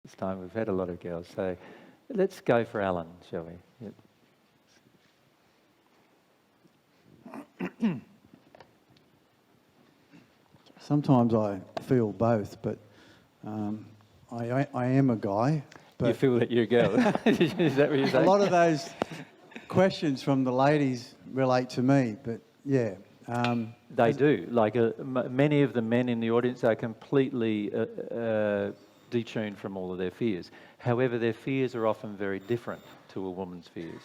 this time. We've had a lot of girls, so let's go for Alan, shall we? Yep. Sometimes I feel both, but I am a guy. But you feel that you're a girl. Is that what you're saying? A lot of those questions from the ladies relate to me, but yeah. They do. Like many of the men in the audience are completely detuned from all of their fears. However, their fears are often very different to a woman's fears.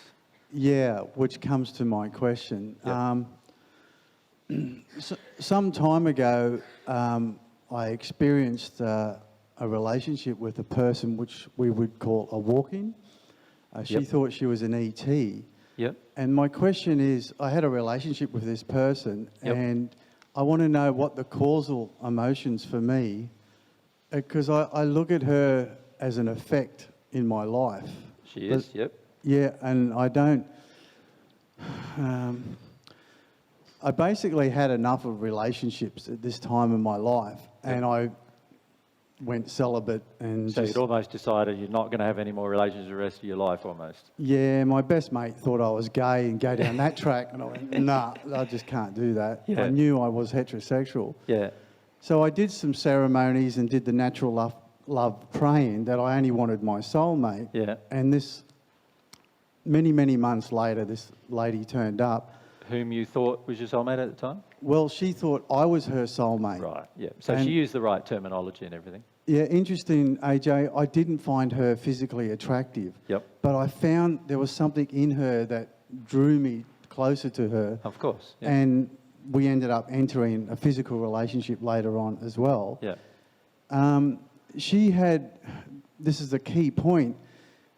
Yeah, which comes to my question. Yep. Some time ago, I experienced a relationship with a person which we would call a walk-in. She Yep. thought she was an ET. Yep. And my question is, I had a relationship with this person, Yep. and I want to know what the causal emotions for me, because I look at her as an effect in my life. She is, yep. Yeah, and I don't... I basically had enough of relationships at this time in my life, and I went celibate and So you'd almost decided you're not going to have any more relations the rest of your life, almost. Yeah, my best mate thought I was gay and go down that track, and I went, nah, I just can't do that. Yeah. I knew I was heterosexual. Yeah. So I did some ceremonies and did the natural love praying that I only wanted my soulmate. Yeah. And this, many months later, this lady turned up. Whom you thought was your soulmate at the time? Well, she thought I was her soulmate. Right, yeah. So And- she used the right terminology and everything. Yeah, interesting, AJ. I didn't find her physically attractive. Yep. But I found there was something in her that drew me closer to her. Of course. Yeah. And we ended up entering a physical relationship later on as well. Yeah. She had, this is the key point,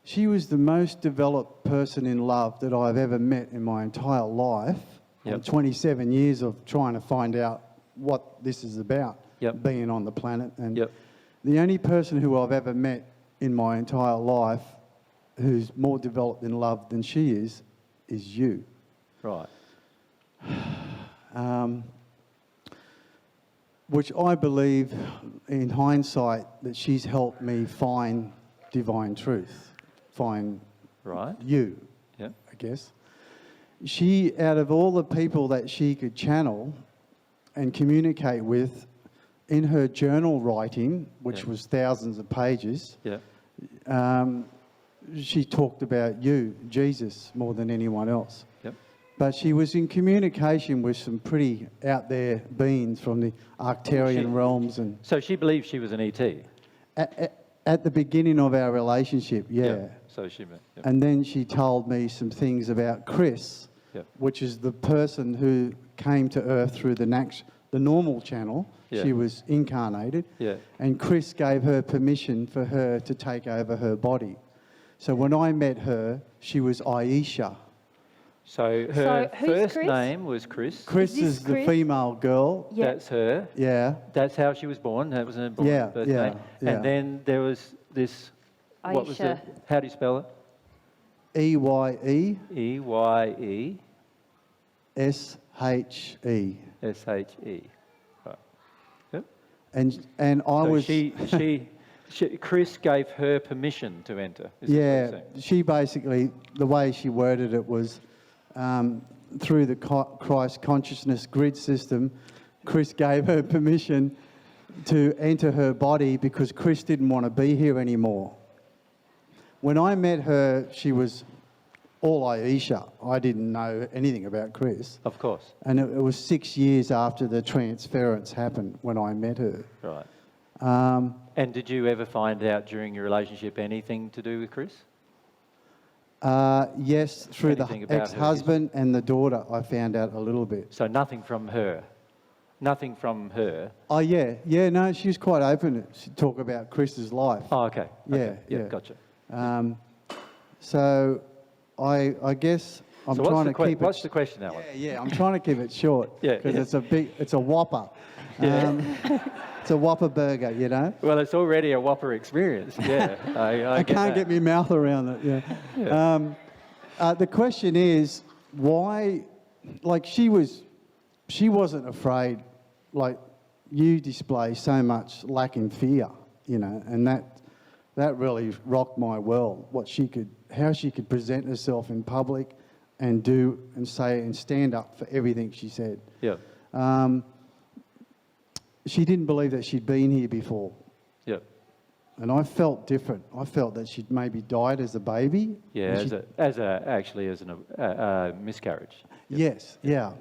she was the most developed person in love that I've ever met in my entire life. Yep. 27 years of trying to find out what this is about, Yep. being on the planet. And Yep. the only person who I've ever met in my entire life who's more developed in love than she is you. Right. Which I believe, in hindsight, that she's helped me find divine truth, find Right. you, Yeah. I guess. She, out of all the people that she could channel and communicate with, in her journal writing, which Yeah. was thousands of pages, Yeah. she talked about you, Jesus, more than anyone else. Yep. But she was in communication with some pretty out there beings from the Arcturian realms. And So she believed she was an ET. at the beginning of our relationship, yeah. So she meant. Yep. And then she told me some things about Chris, Yep. which is the person who came to Earth through the normal channel. Yeah. She was incarnated. Yeah. And Chris gave her permission for her to take over her body. So when I met her, she was Aisha. So her who's first Chris? name was Chris. Chris Is this is the Chris? female girl. Yeah. That's her. Yeah. That's how she was born. That was her Yeah, birth yeah, name. yeah. And then there was this. What was it? Aisha. How do you spell it? E-Y-E-S-H-E. EYESHE. Right. Yep. And I So was... Chris gave her permission to enter. Is this what you're Yeah, saying? she basically, the way she worded it was, through the Christ consciousness grid system, Chris gave her permission to enter her body because Chris didn't want to be here anymore. When I met her, she was all Aisha. I didn't know anything about Chris. Of course. And it was 6 years after the transference happened when I met her. Right. And did you ever find out during your relationship anything to do with Chris? Yes, through Anything the about her ex-husband and the daughter, I found out a little bit. So nothing from her. Nothing from her. Oh, yeah. Yeah, no, she was quite open to talk about Chris's life. Oh, okay. Yeah, Okay. yeah. Gotcha. So I guess I'm So trying to keep what's it... the question, Alan? Yeah, I'm trying to keep it short. Yeah, Because yeah. it's a whopper. Yeah. It's a whopper burger, you know? Well, it's already a whopper experience. Yeah, I can't get my mouth around it, yeah. The question is, why... Like, she wasn't afraid, like you display so much lack in fear, you know, and that really rocked my world. How she could present herself in public, and do and say and stand up for everything she said. Yeah. She didn't believe that she'd been here before. Yeah. And I felt different. I felt that she'd maybe died as a baby. Yeah, as a miscarriage. Yes, yeah.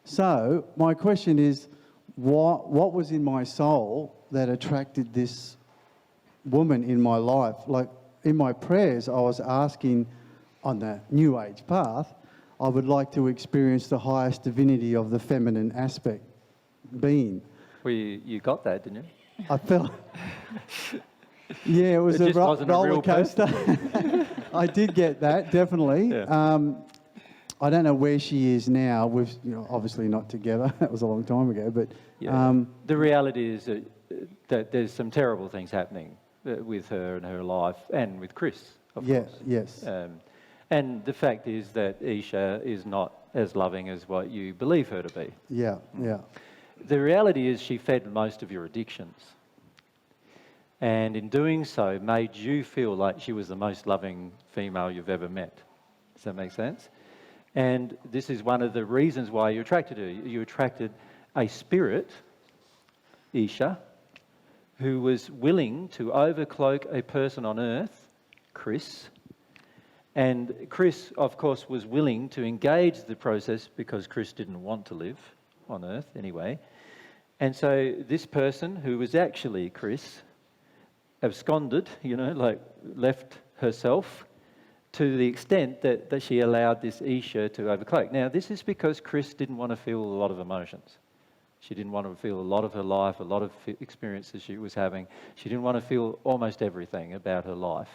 So my question is, what was in my soul that attracted this woman in my life? Like in my prayers, I was asking, on the New Age path, I would like to experience the highest divinity of the feminine aspect, being. Well, you got that, didn't you? I felt... Yeah, it was It just wasn't a roller real coaster. I did get that, definitely. Yeah. I don't know where she is now. We've obviously not together. That was a long time ago. But yeah. The reality is that there's some terrible things happening with her and her life, and with Chris, of course. Yes. And the fact is that Isha is not as loving as what you believe her to be. Yeah. The reality is she fed most of your addictions. And in doing so, made you feel like she was the most loving female you've ever met. Does that make sense? And this is one of the reasons why you attracted her. You attracted a spirit, Isha, who was willing to overcloak a person on earth, Chris. And Chris, of course, was willing to engage the process because Chris didn't want to live on earth anyway. And so this person, who was actually Chris, absconded, left herself to the extent that she allowed this Isha to overcloak. Now, this is because Chris didn't want to feel a lot of emotions. She didn't want to feel a lot of her life, a lot of experiences she was having. She didn't want to feel almost everything about her life.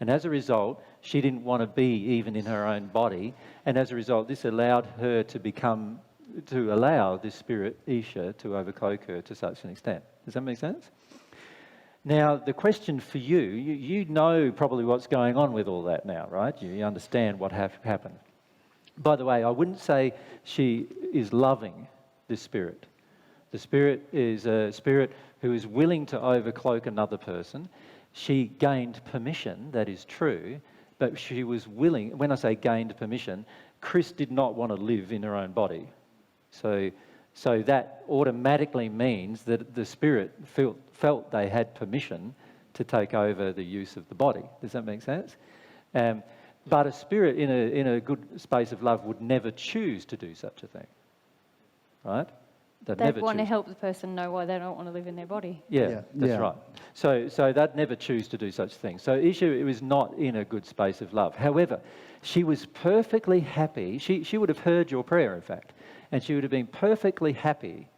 And as a result, she didn't want to be even in her own body. And as a result, this allowed her to allow this spirit, Isha, to overcloak her to such an extent. Does that make sense? Now, the question for you know probably what's going on with all that now, right? You understand what happened. By the way, I wouldn't say she is loving this spirit. The spirit is a spirit who is willing to overcloak another person. She gained permission, that is true, but she was willing. When I say gained permission, Chris did not want to live in her own body. So that automatically means that the spirit felt they had permission to take over the use of the body. Does that make sense? But a spirit in a good space of love would never choose to do such a thing, right? They'd want to help the person know why they don't want to live in their body. Yeah, that's right. So they'd never choose to do such things. So Isha was not in a good space of love. However, she was perfectly happy. She would have heard your prayer, in fact, and she would have been perfectly happy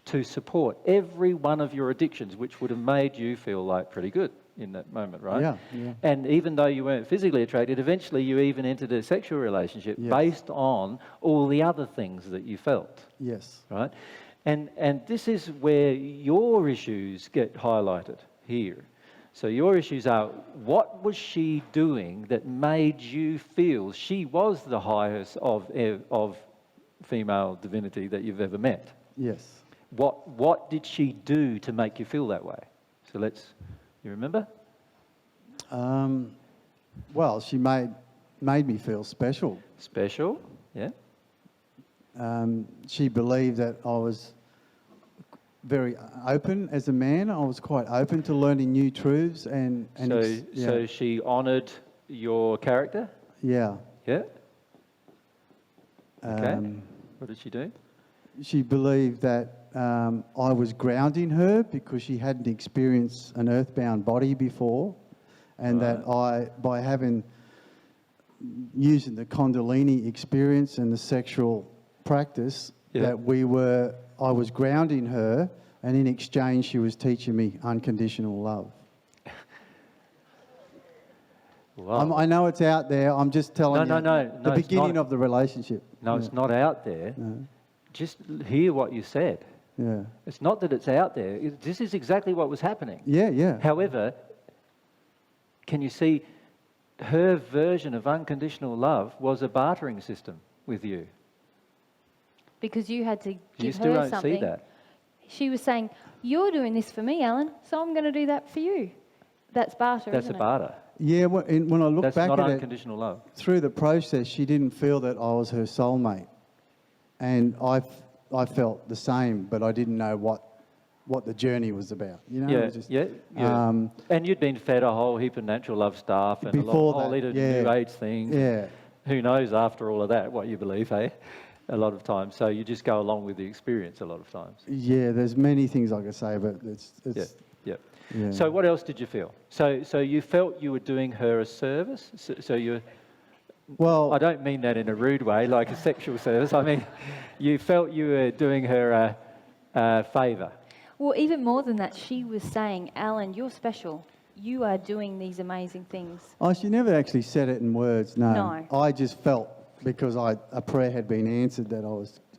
to support every one of your addictions, which would have made you feel like pretty good in that moment, right? Yeah. And even though you weren't physically attracted, eventually you even entered a sexual relationship based on all the other things that you felt. Yes. Right? And this is where your issues get highlighted here. So your issues are, what was she doing that made you feel she was the highest of female divinity that you've ever met? Yes. What did she do to make you feel that way? So you remember? Well, she made me feel special. Special, yeah. She believed that I was very open as a man. I was quite open to learning new truths So she honoured your character? Yeah. Yeah. Okay. What did she do? She believed that I was grounding her because she hadn't experienced an earthbound body before, and that by using the Kundalini experience and the sexual practice, that I was grounding her, and in exchange she was teaching me unconditional love. Wow. I know it's out there. I'm just telling you the beginning of the relationship. No, it's not out there. No. Just hear what you said. Yeah. It's not that it's out there. This is exactly what was happening. Yeah. However, can you see her version of unconditional love was a bartering system with you? Because you had to give You still her don't something. see that. She was saying, you're doing this for me, Alan, so I'm going to do that for you. That's barter, That's isn't a it? barter. Yeah, when I look That's back not at it, unconditional love. through the process, she didn't feel that I was her soulmate. And I felt the same, but I didn't know what the journey was about. You know, it Yeah, was just, yeah. And you'd been fed a whole heap of natural love stuff and Before whole that, heap of yeah. New Age things. Yeah. Who knows after all of that what you believe, hey? A lot of times. So you just go along with the experience a lot of times. Yeah, there's many things I could say, but it's Yeah. yeah. So what else did you feel? So you felt you were doing her a service? So you... Well, I don't mean that in a rude way, like a sexual service. I mean, you felt you were doing her a favour. Well, even more than that, she was saying, Alan, you're special. You are doing these amazing things. oh, she never actually said it in words. No. No. I just felt because a prayer had been answered that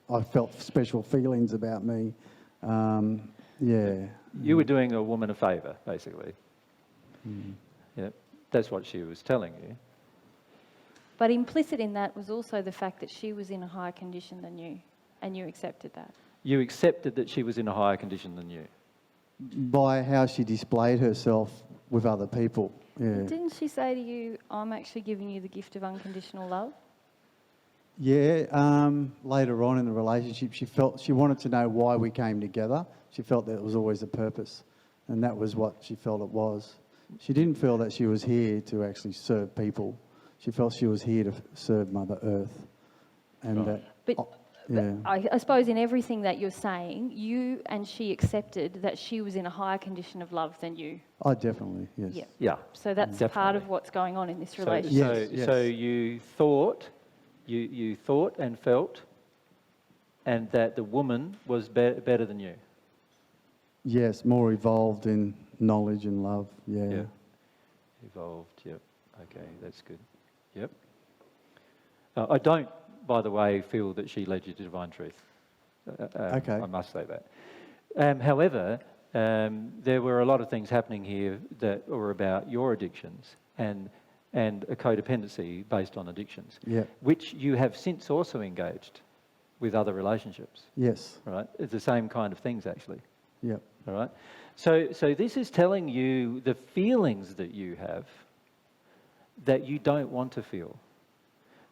I felt special feelings about me. Yeah. You were doing a woman a favour, basically. Yeah, that's what she was telling you. But implicit in that was also the fact that she was in a higher condition than you, and you accepted that. You accepted that she was in a higher condition than you. By how she displayed herself with other people. Yeah. Didn't she say to you, I'm actually giving you the gift of unconditional love? Yeah, later on in the relationship, she wanted to know why we came together. She felt that it was always a purpose, and that was what she felt it was. She didn't feel that she was here to actually serve people. She felt she was here to serve Mother Earth, and that. But, yeah. I suppose in everything that you're saying, you and she accepted that she was in a higher condition of love than you. Oh, definitely, yes. Yeah. Yeah. So that's part Definitely. of what's going on in this So, relationship. Yes. so you thought, you thought and felt, and that the woman was better than you. Yes, more evolved in knowledge and love. Yeah. Evolved. Yep. Okay, that's good. Yep. I don't, by the way, feel that she led you to divine truth. Okay. I must say that. However, there were a lot of things happening here that were about your addictions and a codependency based on addictions, Yeah. which you have since also engaged with other relationships. Yes. Right? It's the same kind of things, actually. Yep. All right. So this is telling you the feelings that you have that you don't want to feel.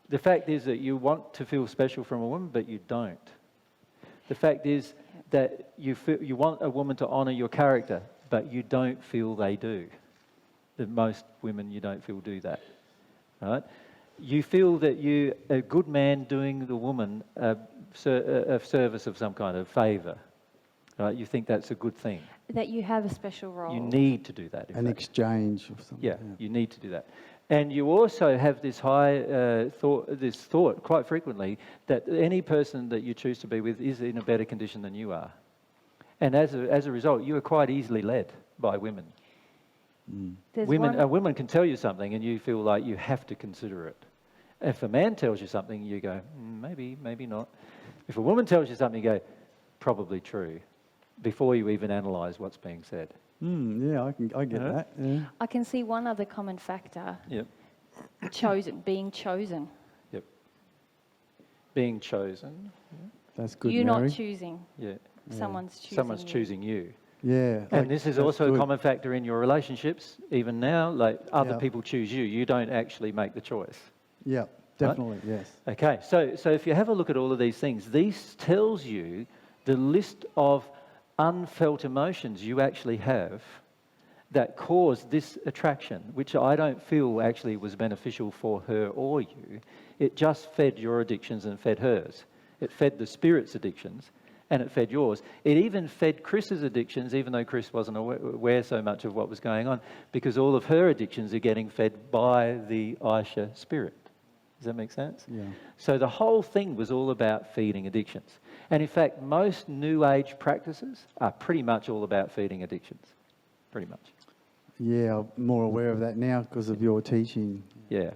The fact is that you want to feel special from a woman, but you don't. The fact is that you want a woman to honour your character, but you don't feel they do. That most women you don't feel do that. Right? You feel that you're a good man doing the woman a service of some kind of favour. Right? You think that's a good thing. That you have a special role. You need to do that. in An fact. exchange of something. Yeah, you need to do that. And you also have this thought quite frequently that any person that you choose to be with is in a better condition than you are. And as a result, you are quite easily led by women. A woman can tell you something and you feel like you have to consider it. If a man tells you something, you go, maybe not. If a woman tells you something, you go, probably true, before you even analyse what's being said. Yeah, I get that. Yeah. I can see one other common factor. Yep. Being chosen. Yep. Being chosen. That's good, You're Mary. not choosing. Yeah. Someone's choosing Someone's you. choosing you. Yeah. And this is that's also good. a common factor in your relationships, even now. Like other Yeah. people choose you. You don't actually make the choice. Yeah, definitely, yes. Okay, so if you have a look at all of these things, these tells you the list of unfelt emotions you actually have that cause this attraction, which I don't feel actually was beneficial for her or you. It just fed your addictions and fed hers. It fed the spirit's addictions and it fed yours. It even fed Chris's addictions, even though Chris wasn't aware so much of what was going on, because all of her addictions are getting fed by the Aisha spirit. Does that make sense? Yeah. So the whole thing was all about feeding addictions. And in fact, most New Age practices are pretty much all about feeding addictions. Pretty much. Yeah, I'm more aware of that now because of your teaching. Yeah.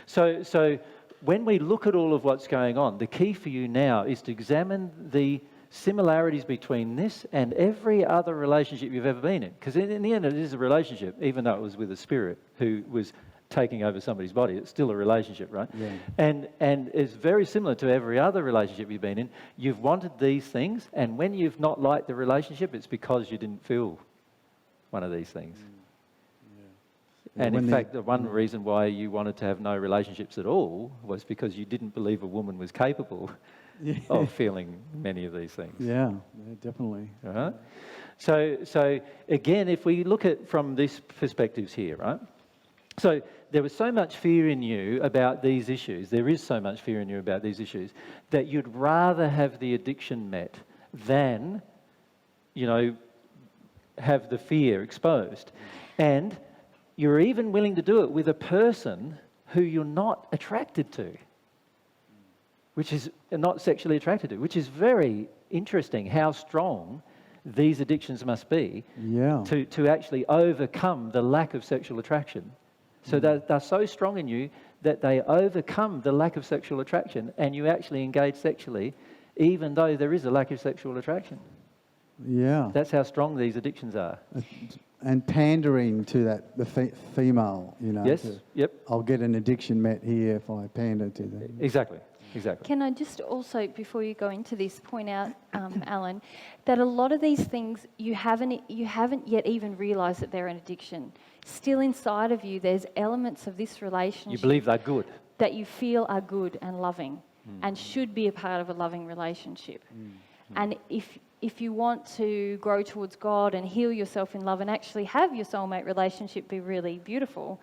So when we look at all of what's going on, the key for you now is to examine the similarities between this and every other relationship you've ever been in. Because in the end, it is a relationship, even though it was with a spirit who was taking over somebody's body. It's still a relationship, right? Yeah. And it's very similar to every other relationship you've been in. You've wanted these things, and when you've not liked the relationship, it's because you didn't feel one of these things. And When in the- fact, the one reason why you wanted to have no relationships at all was because you didn't believe a woman was capable of feeling many of these things. Yeah, definitely. Right? So again, if we look at from this perspectives here, right? So there was so much fear in you about these issues, there is so much fear in you about these issues, that you'd rather have the addiction met than, have the fear exposed. And you're even willing to do it with a person who you're not attracted to, which is not sexually attracted to, which is very interesting how strong these addictions must be to actually overcome the lack of sexual attraction. So they're so strong in you that they overcome the lack of sexual attraction and you actually engage sexually even though there is a lack of sexual attraction. Yeah. That's how strong these addictions are. And pandering to the female, Yes, yep. I'll get an addiction met here if I pander to them. Exactly. Can I just also, before you go into this, point out, Alan, that a lot of these things you haven't yet even realised that they're an addiction. Still inside of you, there's elements of this relationship You believe they're good. that you feel are good and loving and should be a part of a loving relationship. And if you want to grow towards God and heal yourself in love and actually have your soulmate relationship be really beautiful,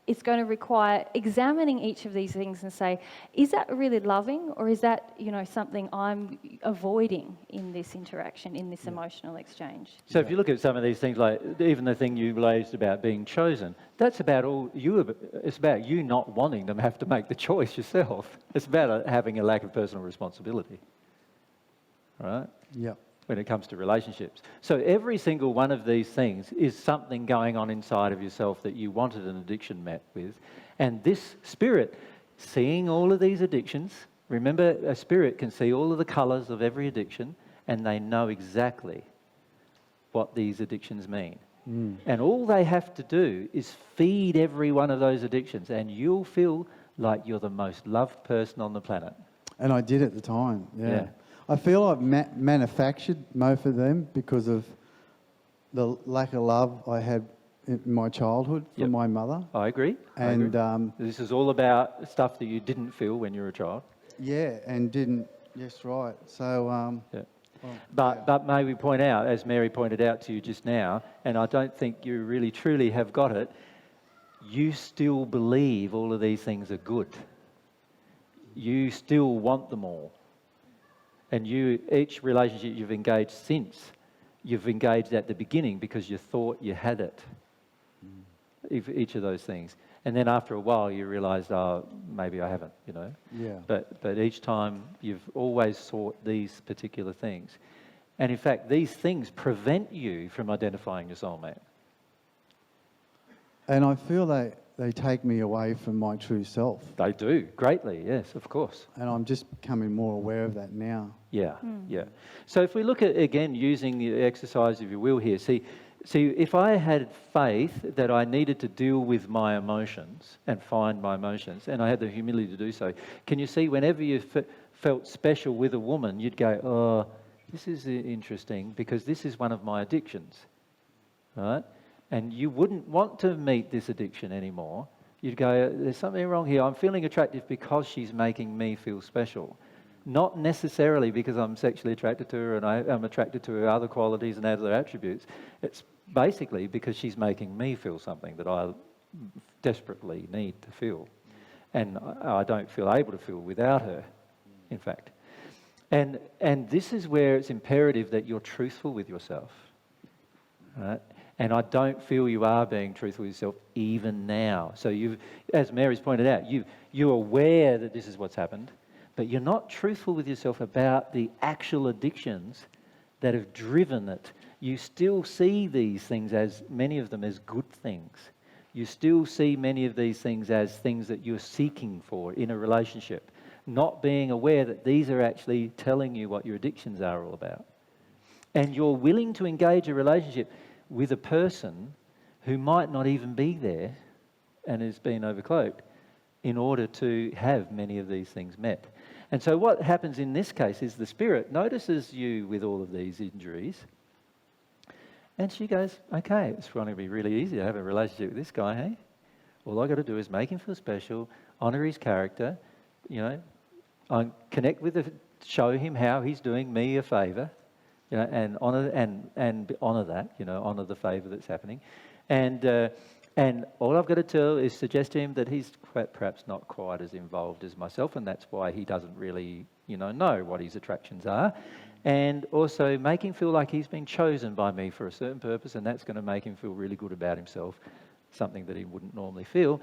it's going to require examining each of these things and say, is that really loving, or is that, something I'm avoiding in this interaction, in this emotional exchange? So if you look at some of these things, like even the thing you raised about being chosen, that's about all you. It's about you not wanting them have to make the choice yourself. It's about having a lack of personal responsibility, right? Yeah. When it comes to relationships. So every single one of these things is something going on inside of yourself that you wanted an addiction met with. And this spirit, seeing all of these addictions, remember a spirit can see all of the colours of every addiction and they know exactly what these addictions mean. And all they have to do is feed every one of those addictions and you'll feel like you're the most loved person on the planet. And I did at the time, Yeah. I feel I've manufactured most of them because of the lack of love I had in my childhood from my mother. I agree. And this is all about stuff that you didn't feel when you were a child. yeah, and didn't. Yes, right. So But may we point out, as Mary pointed out to you just now, and I don't think you really truly have got it, you still believe all of these things are good. You still want them all. And each relationship you've engaged since, you've engaged at the beginning because you thought you had it. Each of those things. And then after a while you realise, maybe I haven't, Yeah. But each time you've always sought these particular things. And in fact, these things prevent you from identifying your soulmate. And I feel they take me away from my true self. They do, greatly, yes, of course. And I'm just becoming more aware of that now. Yeah. So if we look at, again, using the exercise of your will here, see, if I had faith that I needed to deal with my emotions and find my emotions, and I had the humility to do so, can you see whenever you felt special with a woman, you'd go, oh, this is interesting because this is one of my addictions, right? And you wouldn't want to meet this addiction anymore. You'd go, there's something wrong here. I'm feeling attractive because she's making me feel special. Not necessarily because I'm sexually attracted to her and I'm attracted to her other qualities and other attributes. It's basically because she's making me feel something that I desperately need to feel. And I don't feel able to feel without her, in fact. And this is where it's imperative that you're truthful with yourself, right? And I don't feel you are being truthful with yourself even now. So as Mary's pointed out, you're aware that this is what's happened, but you're not truthful with yourself about the actual addictions that have driven it. You still see these things as, many of them as good things. You still see many of these things as things that you're seeking for in a relationship, not being aware that these are actually telling you what your addictions are all about. And you're willing to engage a relationship with a person who might not even be there and has been overcloaked in order to have many of these things met. And so what happens in this case is the spirit notices you with all of these injuries And she goes, okay, it's going to be really easy to have a relationship with this guy, hey? All I got to do is make him feel special, honour his character, connect with show him how he's doing me a favour, and honour honour that, honour the favour that's happening, and all I've got to do is suggest to him that he's perhaps not quite as involved as myself, and that's why he doesn't really, know what his attractions are. And also make him feel like he's been chosen by me for a certain purpose, and that's going to make him feel really good about himself, something that he wouldn't normally feel.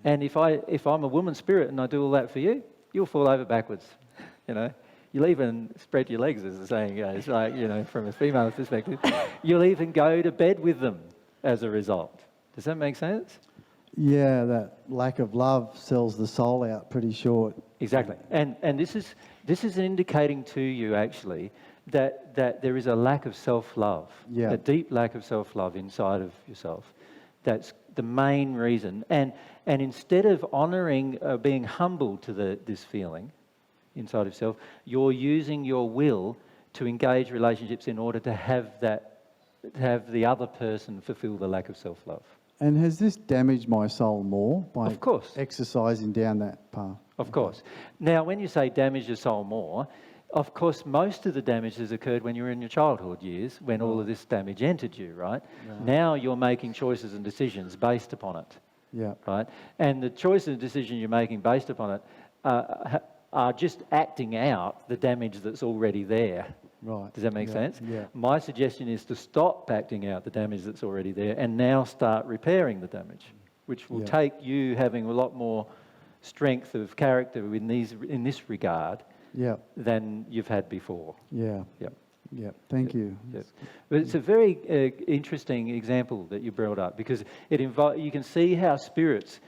And if I'm a woman spirit and I do all that for you, you'll fall over backwards, You'll even spread your legs, as the saying goes, like, from a female perspective. You'll even go to bed with them as a result. Does that make sense? Yeah, that lack of love sells the soul out pretty short. Exactly. And this is indicating to you, actually, that there is a lack of self-love, a deep lack of self-love inside of yourself. That's the main reason. And instead of honouring, being humble to this feeling inside of self, you're using your will to engage relationships in order to have the other person fulfill the lack of self-love. And has this damaged my soul more by Of course. exercising down that path? Of course. Now, when you say damage your soul more, of course, most of the damage has occurred when you were in your childhood years, when all of this damage entered you, right? Now you're making choices and decisions based upon it. Yeah. Right? And the choices and decisions you're making based upon it are just acting out the damage that's already there. Right. Does that make sense? Yeah. My suggestion is to stop acting out the damage that's already there and now start repairing the damage, which will take you having a lot more strength of character in this regard than you've had before. Yeah. Yep. Yeah. Thank you. Yes. But it's a very interesting example that you brought up, because you can see how spirits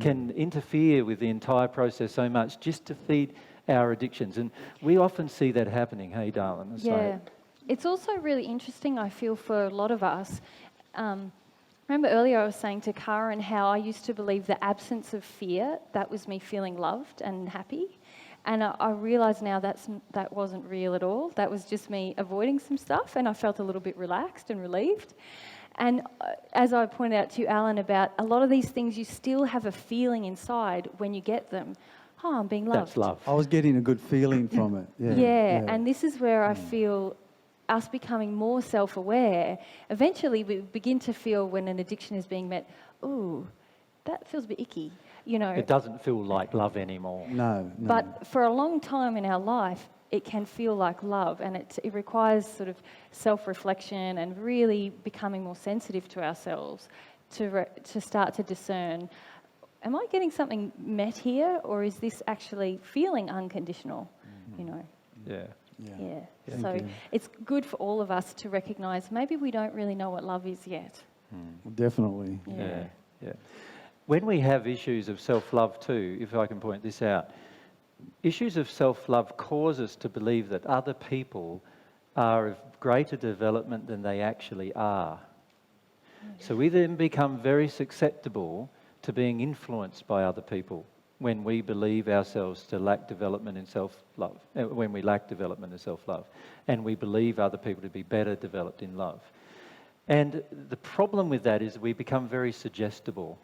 can interfere with the entire process so much just to feed our addictions. And we often see that happening, hey, darling? It's also really interesting, I feel, for a lot of us. Remember earlier I was saying to Karen how I used to believe the absence of fear, that was me feeling loved and happy. And I realise now that wasn't real at all. That was just me avoiding some stuff, and I felt a little bit relaxed and relieved. And as I pointed out to you, Alan, about a lot of these things, you still have a feeling inside when you get them. Oh, I'm being loved. That's love. I was getting a good feeling from it. Yeah, and this is where I feel us becoming more self-aware. Eventually, we begin to feel when an addiction is being met, ooh, that feels a bit icky, It doesn't feel like love anymore. No. But for a long time in our life, it can feel like love, and it requires sort of self-reflection and really becoming more sensitive to ourselves to start to discern, am I getting something met here, or is this actually feeling unconditional? Yeah. So it's good for all of us to recognise maybe we don't really know what love is yet. Definitely. Yeah. When we have issues of self-love too, if I can point this out, issues of self-love cause us to believe that other people are of greater development than they actually are. So we then become very susceptible to being influenced by other people when we believe ourselves to lack development in self-love, when we lack development in self-love, and we believe other people to be better developed in love. And the problem with that is we become very suggestible,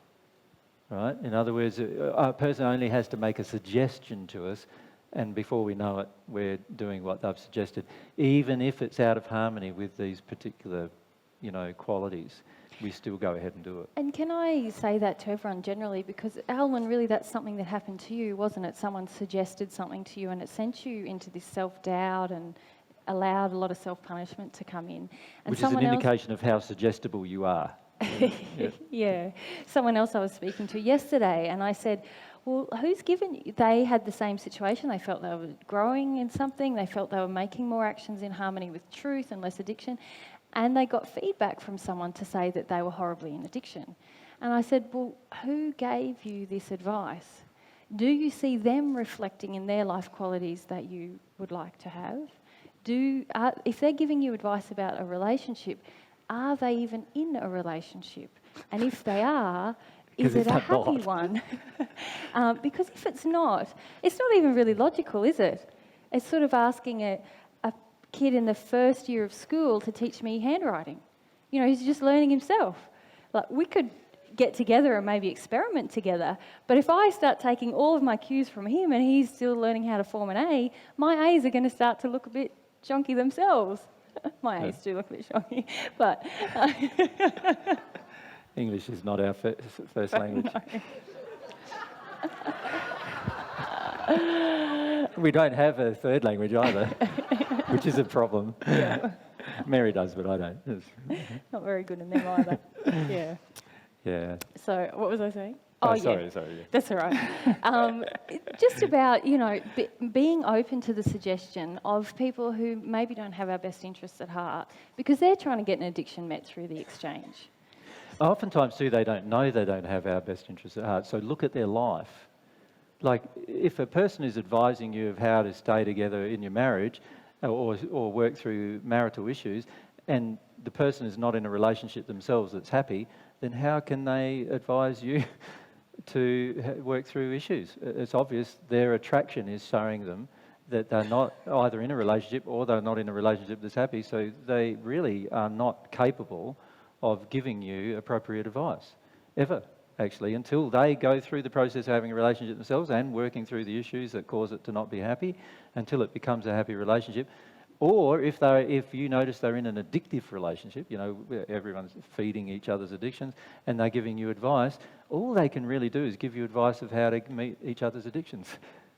right? In other words, a person only has to make a suggestion to us, and before we know it, we're doing what they've suggested, even if it's out of harmony with these particular, qualities. We still go ahead and do it. And can I say that to everyone generally? Because, Alwyn, really that's something that happened to you, wasn't it? Someone suggested something to you and it sent you into this self-doubt and allowed a lot of self-punishment to come in. And which is an indication of how suggestible you are. Yeah. Someone else I was speaking to yesterday, and I said, well, who's given you? They had the same situation. They felt they were growing in something. They felt they were making more actions in harmony with truth and less addiction. And they got feedback from someone to say that they were horribly in addiction. And I said, well, who gave you this advice? Do you see them reflecting in their life qualities that you would like to have? If they're giving you advice about a relationship, are they even in a relationship? And if they are, is it a happy one? Because if it's not even really logical, is it? It's sort of asking a kid in the first year of school to teach me handwriting. You know, he's just learning himself. Like, we could get together and maybe experiment together, but if I start taking all of my cues from him and he's still learning how to form an A, my A's are going to start to look a bit chonky themselves. My A's do look a bit chonky, but... English is not our first language. No. We don't have a third language either, which is a problem. Yeah. Mary does, but I don't. Not very good in them either. Yeah. Yeah. So, what was I saying? Sorry. Yeah. That's all right. Just about, you know, being open to the suggestion of people who maybe don't have our best interests at heart, because they're trying to get an addiction met through the exchange. Oftentimes, too, they don't know they don't have our best interests at heart. So look at their life. Like, if a person is advising you of how to stay together in your marriage or work through marital issues, and the person is not in a relationship themselves that's happy, then how can they advise you to work through issues? It's obvious their attraction is showing them that they're not either in a relationship or they're not in a relationship that's happy, so they really are not capable of giving you appropriate advice, ever, actually, until they go through the process of having a relationship themselves and working through the issues that cause it to not be happy, until it becomes a happy relationship. Or if you notice they're in an addictive relationship, you know, everyone's feeding each other's addictions, and they're giving you advice, all they can really do is give you advice of how to meet each other's addictions.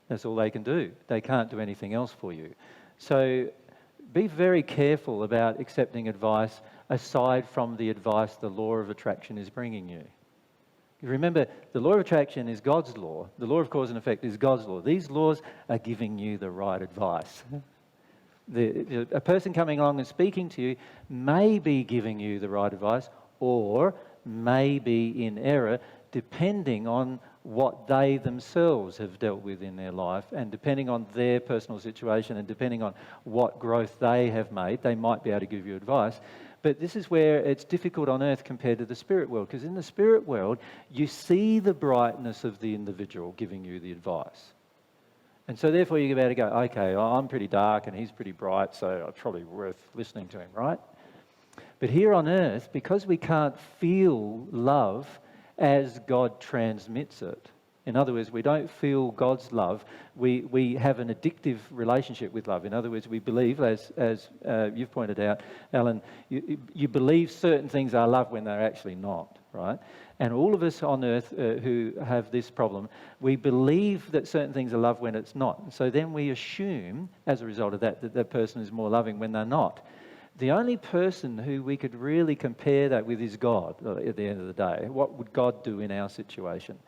That's all they can do. They can't do anything else for you. So be very careful about accepting advice aside from the advice the law of attraction is bringing you. Remember, the law of attraction is God's law. The law of cause and effect is God's law. These laws are giving you the right advice. A person coming along and speaking to you may be giving you the right advice or may be in error, depending on what they themselves have dealt with in their life, and depending on their personal situation and depending on what growth they have made, they might be able to give you advice. But this is where it's difficult on earth compared to the spirit world, because in the spirit world, you see the brightness of the individual giving you the advice. And so therefore you're about to go, okay, I'm pretty dark and he's pretty bright, so it's probably worth listening to him, right? But here on earth, because we can't feel love as God transmits it, in other words, we don't feel God's love, we have an addictive relationship with love. In other words, we believe, as you've pointed out, Alan, you believe certain things are love when they're actually not, right? And all of us on earth who have this problem, we believe that certain things are love when it's not. So then we assume, as a result of that that person is more loving when they're not. The only person who we could really compare that with is God at the end of the day. What would God do in our situation?